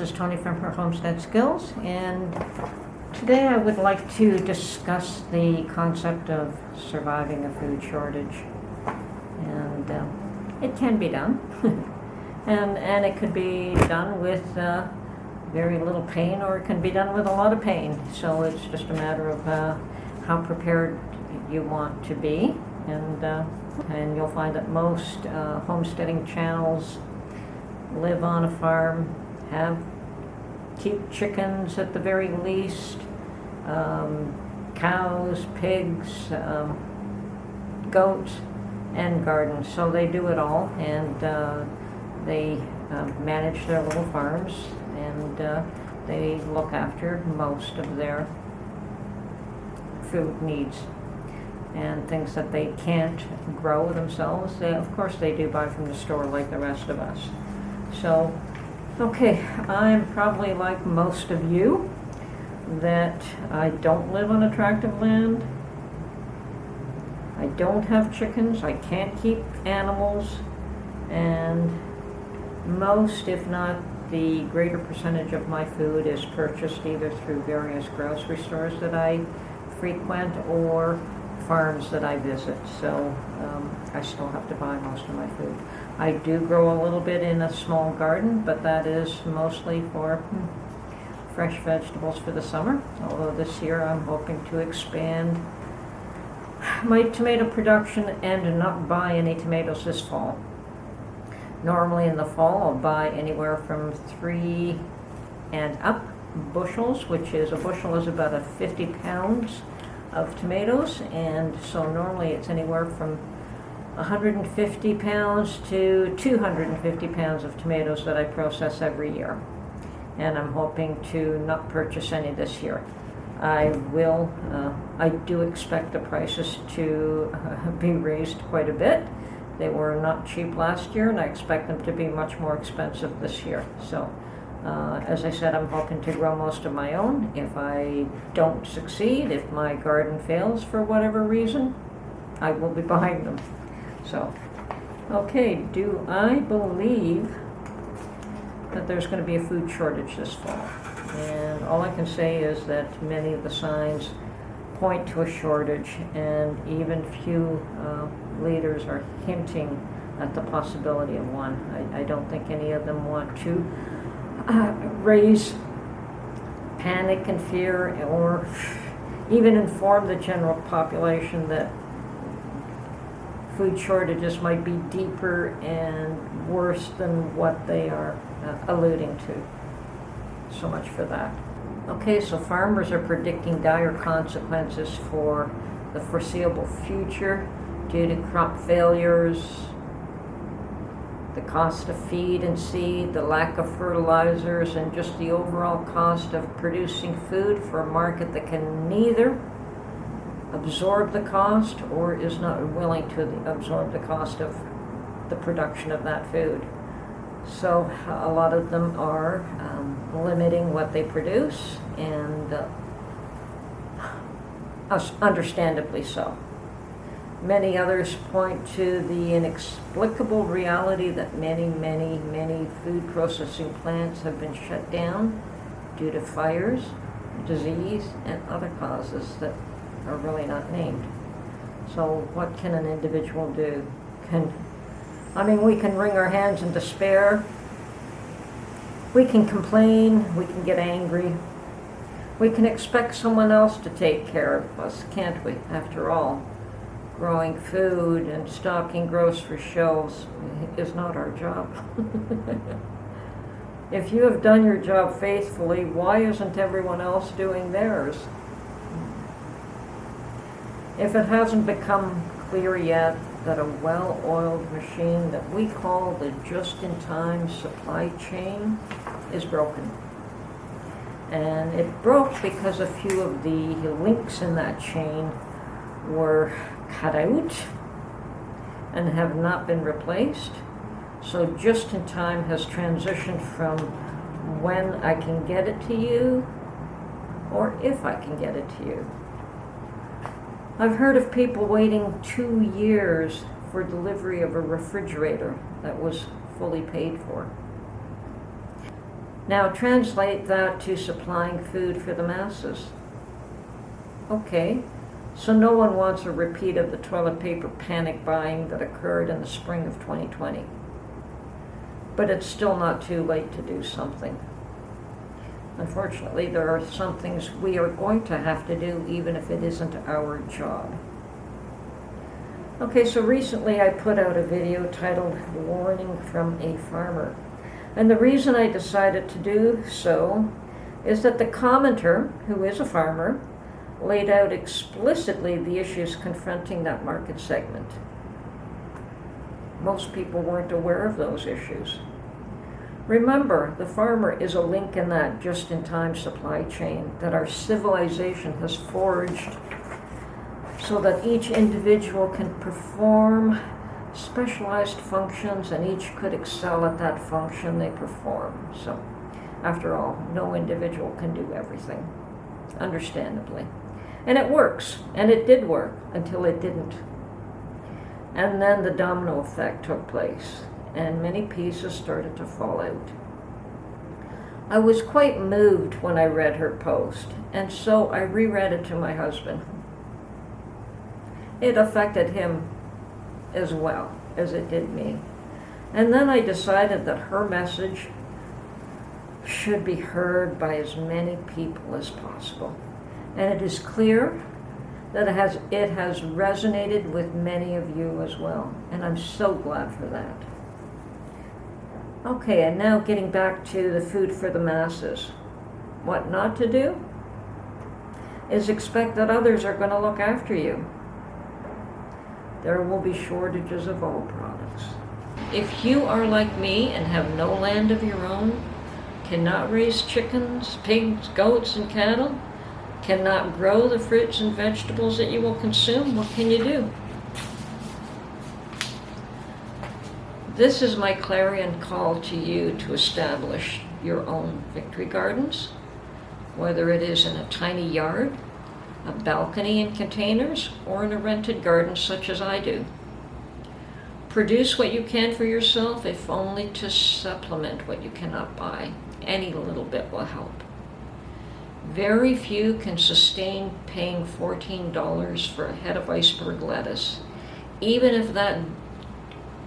is Tony from her Homestead Skills, and today I would like to discuss the concept of surviving a food shortage. And it can be done, and it could be done with very little pain, or it can be done with a lot of pain. So it's just a matter of how prepared you want to be, and you'll find that most homesteading channels live on a farm, keep chickens at the very least, cows, pigs, goats, and gardens. So they do it all, and they manage their little farms, and they look after most of their food needs. And things that they can't grow themselves, of course they do buy from the store like the rest of us. So, okay, I'm probably like most of you, that I don't live on a tract of land. I don't have chickens, I can't keep animals, and most, if not the greater percentage of my food is purchased either through various grocery stores that I frequent or farms that I visit. So I still have to buy most of my food. I do grow a little bit in a small garden, but that is mostly for fresh vegetables for the summer. Although this year I'm hoping to expand my tomato production and not buy any tomatoes this fall. Normally in the fall I'll buy anywhere from 3 and up bushels, which is a bushel is about 50 pounds of tomatoes, and so normally it's anywhere from 150 pounds to 250 pounds of tomatoes that I process every year. And I'm hoping to not purchase any this year. I do expect the prices to be raised quite a bit. They were not cheap last year, and I expect them to be much more expensive this year. So, as I said, I'm hoping to grow most of my own. If I don't succeed, if my garden fails for whatever reason, I will be buying them. So, okay, do I believe that there's going to be a food shortage this fall? And all I can say is that many of the signs point to a shortage, and even few leaders are hinting at the possibility of one. I don't think any of them want to raise panic and fear, or even inform the general population that food shortages might be deeper and worse than what they are alluding to. So much for that. Okay, so farmers are predicting dire consequences for the foreseeable future due to crop failures, the cost of feed and seed, the lack of fertilizers, and just the overall cost of producing food for a market that can neither absorb the cost or is not willing to absorb the cost of the production of that food. So a lot of them are limiting what they produce, and understandably so. Many others point to the inexplicable reality that many food processing plants have been shut down due to fires, disease, and other causes that are really not named. So what can an individual do? We can wring our hands in despair. We can complain, we can get angry. We can expect someone else to take care of us, can't we? After all, growing food and stocking grocery shelves is not our job. If you have done your job faithfully, why isn't everyone else doing theirs? If it hasn't become clear yet that a well-oiled machine that we call the just-in-time supply chain is broken. And it broke because a few of the links in that chain were cut out and have not been replaced. So just-in-time has transitioned from when I can get it to you, or if I can get it to you. I've heard of people waiting 2 years for delivery of a refrigerator that was fully paid for. Now translate that to supplying food for the masses. Okay, so no one wants a repeat of the toilet paper panic buying that occurred in the spring of 2020. But it's still not too late to do something. Unfortunately, there are some things we are going to have to do even if it isn't our job. Okay, so recently I put out a video titled Warning from a Farmer. And the reason I decided to do so is that the commenter, who is a farmer, laid out explicitly the issues confronting that market segment. Most people weren't aware of those issues. Remember, the farmer is a link in that just-in-time supply chain that our civilization has forged so that each individual can perform specialized functions and each could excel at that function they perform. So, after all, no individual can do everything, understandably. And it works, and it did work until it didn't. And then the domino effect took place, and many pieces started to fall out. I was quite moved when I read her post, and so I reread it to my husband. It affected him as well as it did me. And then I decided that her message should be heard by as many people as possible. And it is clear that it has resonated with many of you as well. And I'm so glad for that. Okay, and now getting back to the food for the masses. What not to do is expect that others are going to look after you. There will be shortages of all products. If you are like me and have no land of your own, cannot raise chickens, pigs, goats, and cattle, cannot grow the fruits and vegetables that you will consume, what can you do? This is my clarion call to you to establish your own victory gardens, whether it is in a tiny yard, a balcony in containers, or in a rented garden such as I do. Produce what you can for yourself, if only to supplement what you cannot buy. Any little bit will help. Very few can sustain paying $14 for a head of iceberg lettuce, even if that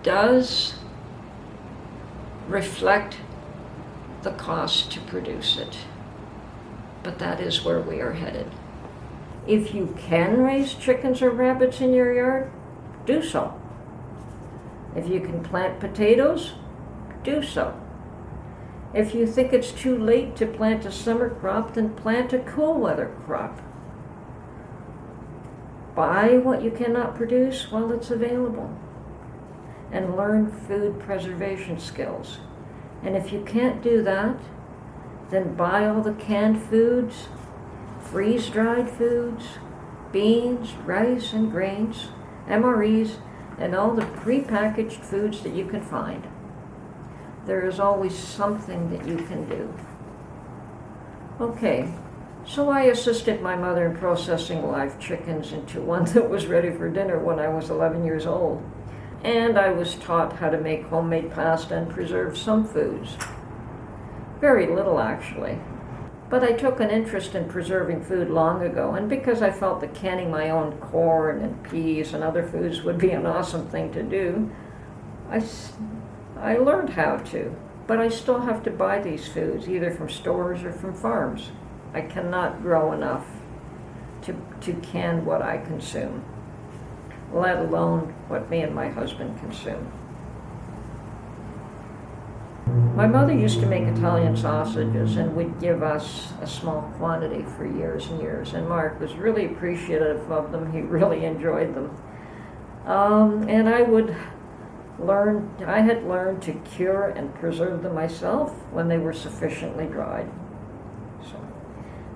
does reflect the cost to produce it. But that is where we are headed. If you can raise chickens or rabbits in your yard, do so. If you can plant potatoes, do so. If you think it's too late to plant a summer crop, then plant a cool weather crop. Buy what you cannot produce while it's available. And learn food preservation skills. And if you can't do that, then buy all the canned foods, freeze-dried foods, beans, rice, and grains, MREs, and all the prepackaged foods that you can find. There is always something that you can do. Okay, so I assisted my mother in processing live chickens into one that was ready for dinner when I was 11 years old. And I was taught how to make homemade pasta and preserve some foods. Very little, actually. But I took an interest in preserving food long ago, and because I felt that canning my own corn and peas and other foods would be an awesome thing to do, I learned how to. But I still have to buy these foods, either from stores or from farms. I cannot grow enough to can what I consume, let alone what me and my husband consume. My mother used to make Italian sausages and would give us a small quantity for years and years, and Mark was really appreciative of them. He really enjoyed them. And I had learned to cure and preserve them myself when they were sufficiently dried.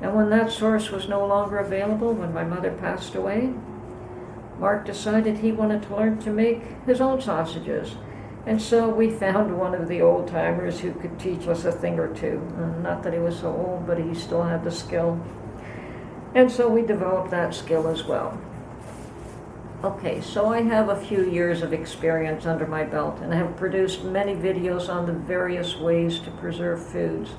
And when that source was no longer available, when my mother passed away, Mark decided he wanted to learn to make his own sausages. And so we found one of the old-timers who could teach us a thing or two. Not that he was so old, but he still had the skill. And so we developed that skill as well. Okay, so I have a few years of experience under my belt, and I have produced many videos on the various ways to preserve foods.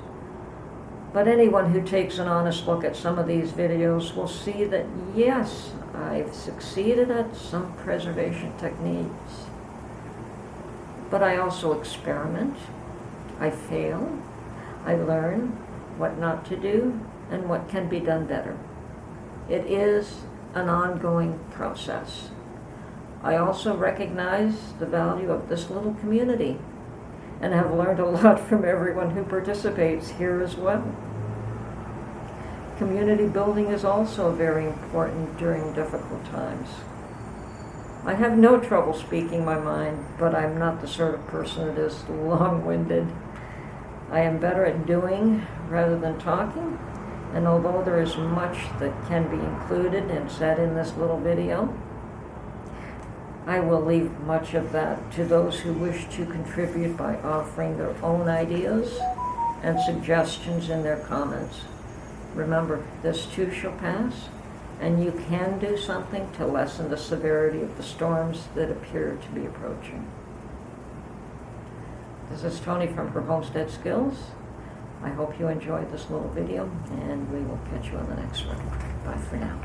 But anyone who takes an honest look at some of these videos will see that, yes, I've succeeded at some preservation techniques. But I also experiment, I fail, I learn what not to do and what can be done better. It is an ongoing process. I also recognize the value of this little community and have learned a lot from everyone who participates here as well. Community building is also very important during difficult times. I have no trouble speaking my mind, but I'm not the sort of person that is long-winded. I am better at doing rather than talking, and although there is much that can be included and said in this little video, I will leave much of that to those who wish to contribute by offering their own ideas and suggestions in their comments. Remember, this too shall pass, and you can do something to lessen the severity of the storms that appear to be approaching. This is Tony from her Homestead Skills. I hope you enjoyed this little video, and we will catch you on the next one. Bye for now.